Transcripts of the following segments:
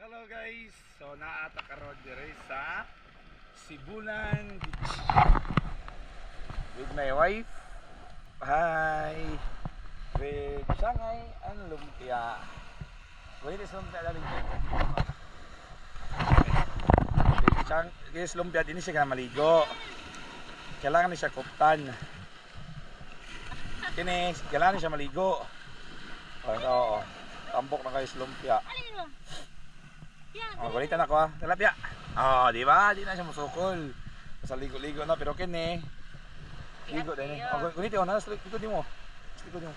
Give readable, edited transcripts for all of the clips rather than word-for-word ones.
Hello guys, so naata karon dire sa Sibulan Beach with my wife. Hi. With Shanghai and Lumpia. Wait, is Lumpia daling dito. Guys, Lumpia din siya maligo. Kailangan ni siya kuptan. Kini, kailangan ni siya maligo. Oo. Tambok na guys Lumpia. Oh, kulitan ako ha. Tilapia. Oh, di ba? Di na siya masukol. Sa ligo-ligo na pero kini. Ligo din eh. Oh, kulitan ko na. Ligo din mo. Ligo din mo.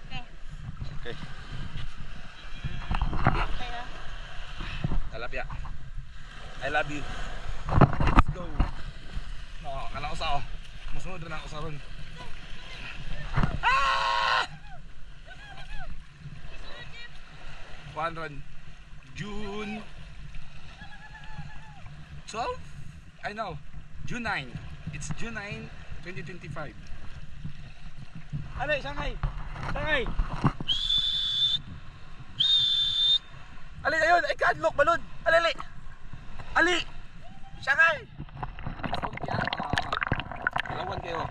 Okay. Okay. Okay. Tilapia. I love you. Let's go. No, kana usa oh. Musunod rin ang usa ron. June 12? I know. June 9. It's June 9, 2025. Ali, Shanghai! Shanghai! Ali, ayun! Ay, kadlok, balod! Ali, ali! Ali! Shanghai! Dalawan kayo.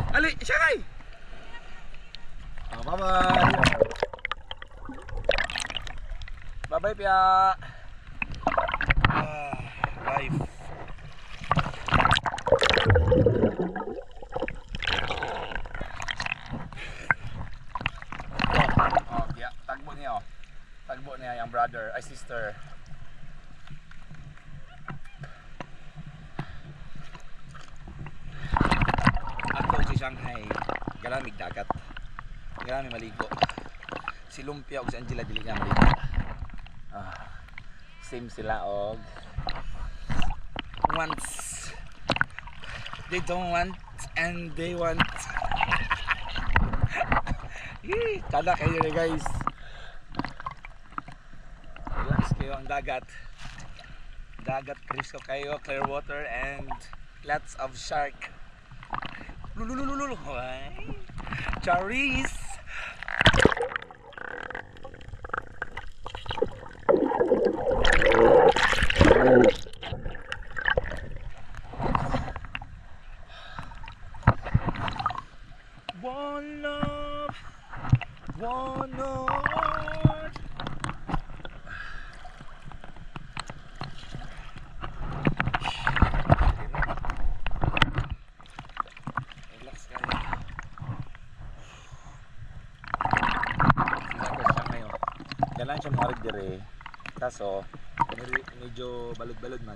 Ali, Shanghai! Oh, bye-bye! Bye-bye, Pia! Life! Oh, yeah. Tagbo niya, oh. Tagbo niya yung brother, ay sister. Ato si Shanghai, galamig dagat. Galamig maligo. Si Lumpia o si Angela dili niya maligo. Same sila og once they don't want and they want. Kada kayo na guys. Relax kayo ang dagat. Dagat crisp kayo, clear water and lots of shark. Lululululu. Charis. One love, one Lord. Relax kayo. Sinabi siya ngayon. Kailangan siya marig dire. Kaso, medyo balod-balod man.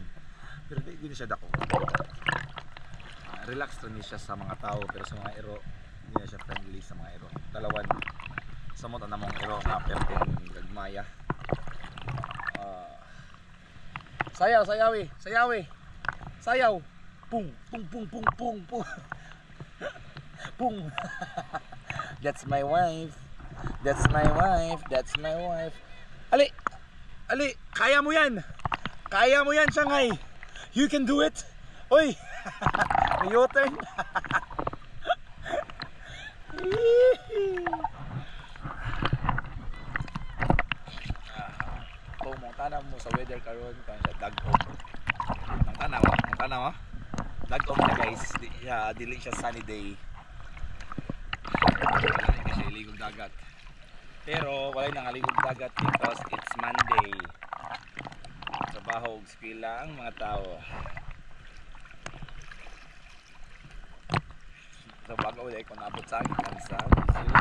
Pero di siya dako. Relax rin siya sa mga tao pero sa mga ero hindi na siya friendly sa mga ero. Dalawan samot na mong ero na perting gagmaya. Sayaw, sayawi, sayawi. Sayaw. Pung, pung, pung, pung, pung, pung. Pung. That's my wife. That's my wife. That's my wife. Ali. Ali, kaya mo yan. Kaya mo yan, Shanghai. You can do it. Oy. Your turn. Kung mong tanaw mo sa weather karon kan sa dag-og. Ang tanaw, dag-og na guys. Dili siya sunny day. Kasi ligog dagat. Pero wala nang aligog dagat because it's Monday. Trabaho og eskwela ang mga tao. So bago ulit ko naabot sa akin sa Brazil.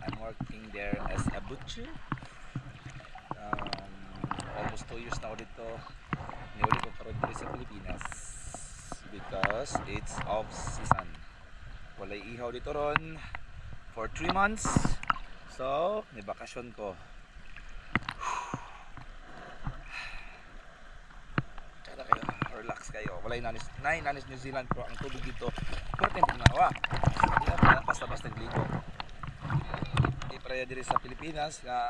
I'm working there as a butcher. Almost 2 years na ako dito. Niuli ko karon dito sa Pilipinas because it's off season. Walay ihaw dito ron for 3 months. So, may bakasyon ko. Kada kayo, relax kayo. Walay nanis New Zealand pero ang tubig dito pwede pinawa. Hindi na basta-basta nagligo. Hindi para diri sa Pilipinas na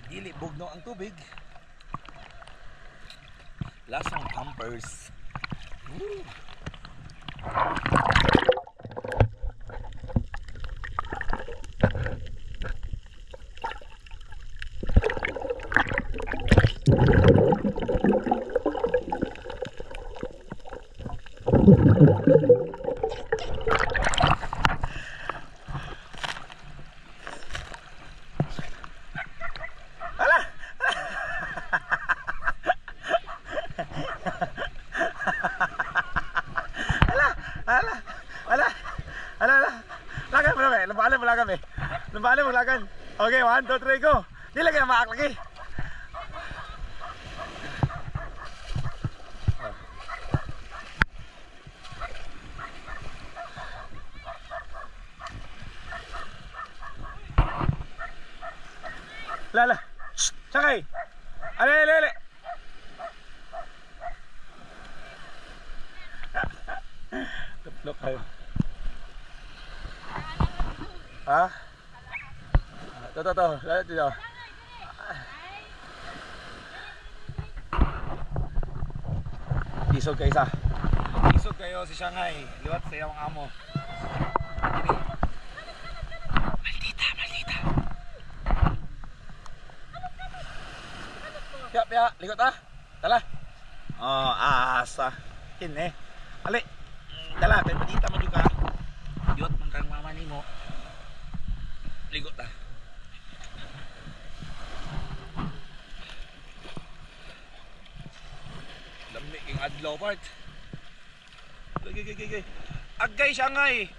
dili bugno ang tubig. Lasang Pampers. Lagan mo na be, labanan mo lagan be. Labanan mo lagan. Okay, 1, 2, 3, go. Di lagi na maak lagi. Lala. Sakay. Ale. Look kayo. Ha? To. Lalat dito. Isog kayo isa. Isog kayo si Shanghai. Liwat sa iyong amo. Maldita. Pia, likot ah. Dala. Oh, asa. Kini. Ali. Dala, kay maldita man juga. Diot man kang mama nimo. Ligot ah. Lamig king adlaw part. Gay. Agay Shanghai.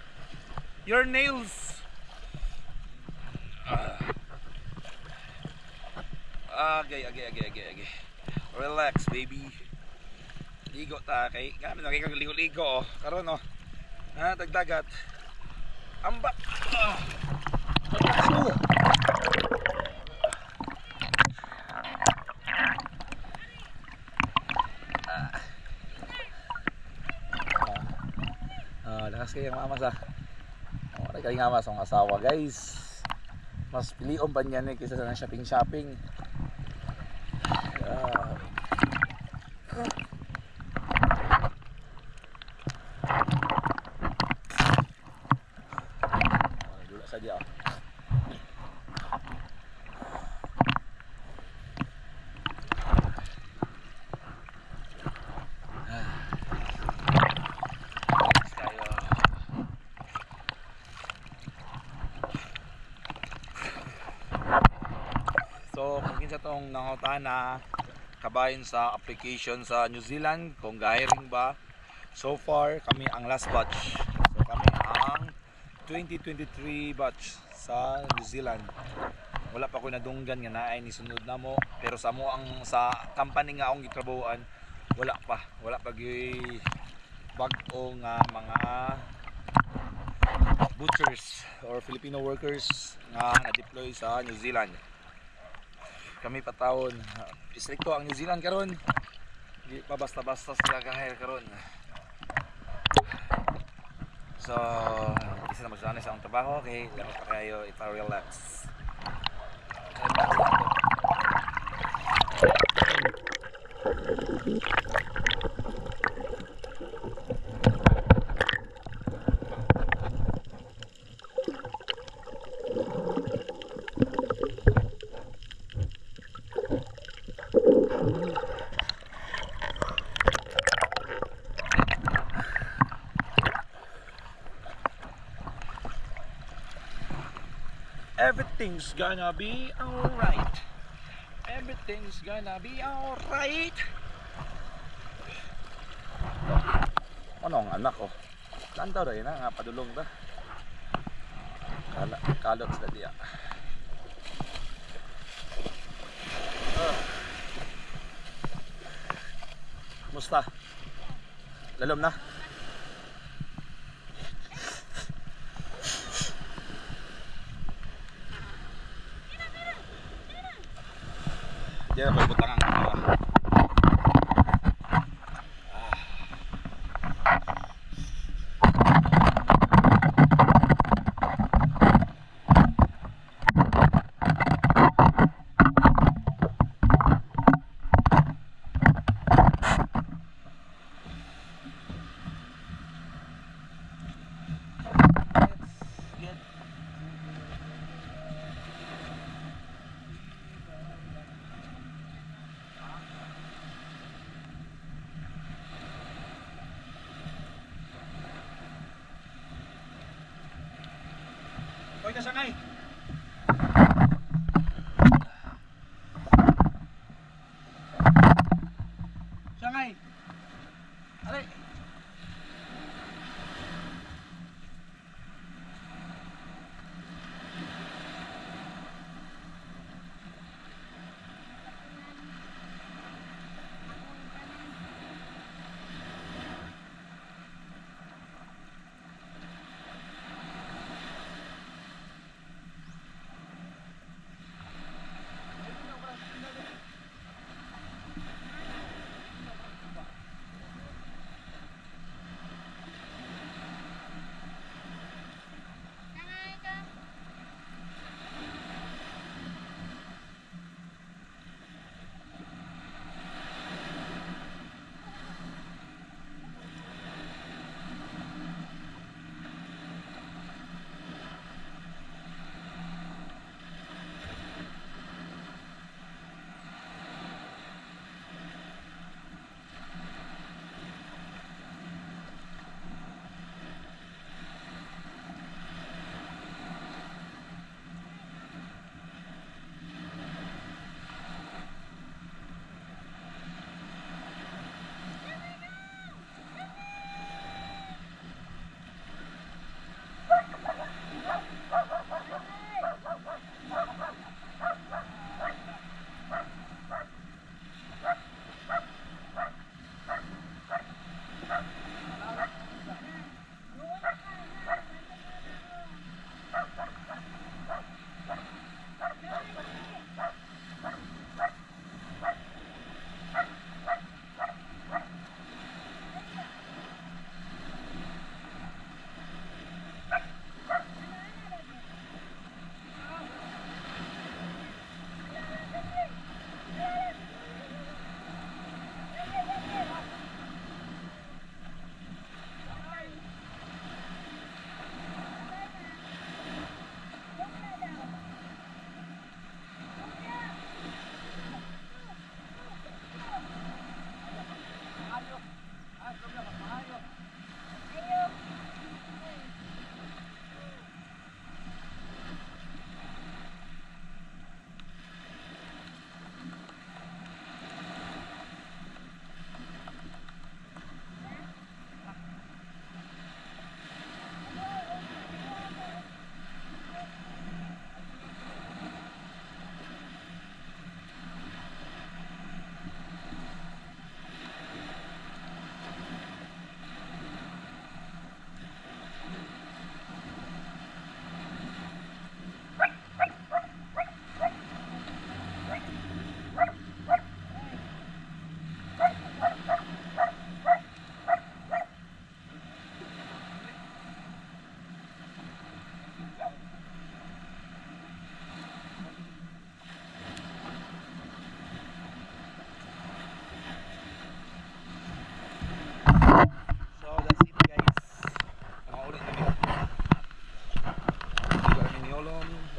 Your nails. Agay. Relax baby. Ligo ta kay gamit na kay ligo-ligo oh. Karon oh. Ha, dagdagat. Amba. Lakas kayo ang amas ah. Wala kayo ng amas ang asawa guys. Mas pilion pa niyan eh kaysa sa shopping. Dula saja. So, kung kinsa tong nangutana kabahin sa application sa New Zealand kung gahiring ba, so far kami ang last batch. So kami ang 2023 batch sa New Zealand. Wala pa ko nadunggan nga naay ni sunod na mo, pero sa mo ang sa company nga akong gitrabahoan wala pa gyud bag-o nga mga butchers or Filipino workers nga na-deploy sa New Zealand. Kami patawon istrikto ang New Zealand karon, di pa basta-basta sila kahir karon. So isa na magsanay sa akong trabaho kay lang pa kayo ipa-relax. Everything's gonna be alright. Everything's gonna be alright. Ano ang anak ko? Lantaw rin na nga padulong ta. Kalot sa diya. Musta? Lalom na? Diyan ako ibutang ang Sangay. Sangay. Alay.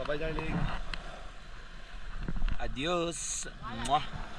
Bye-bye, darling. Adios. Mwah.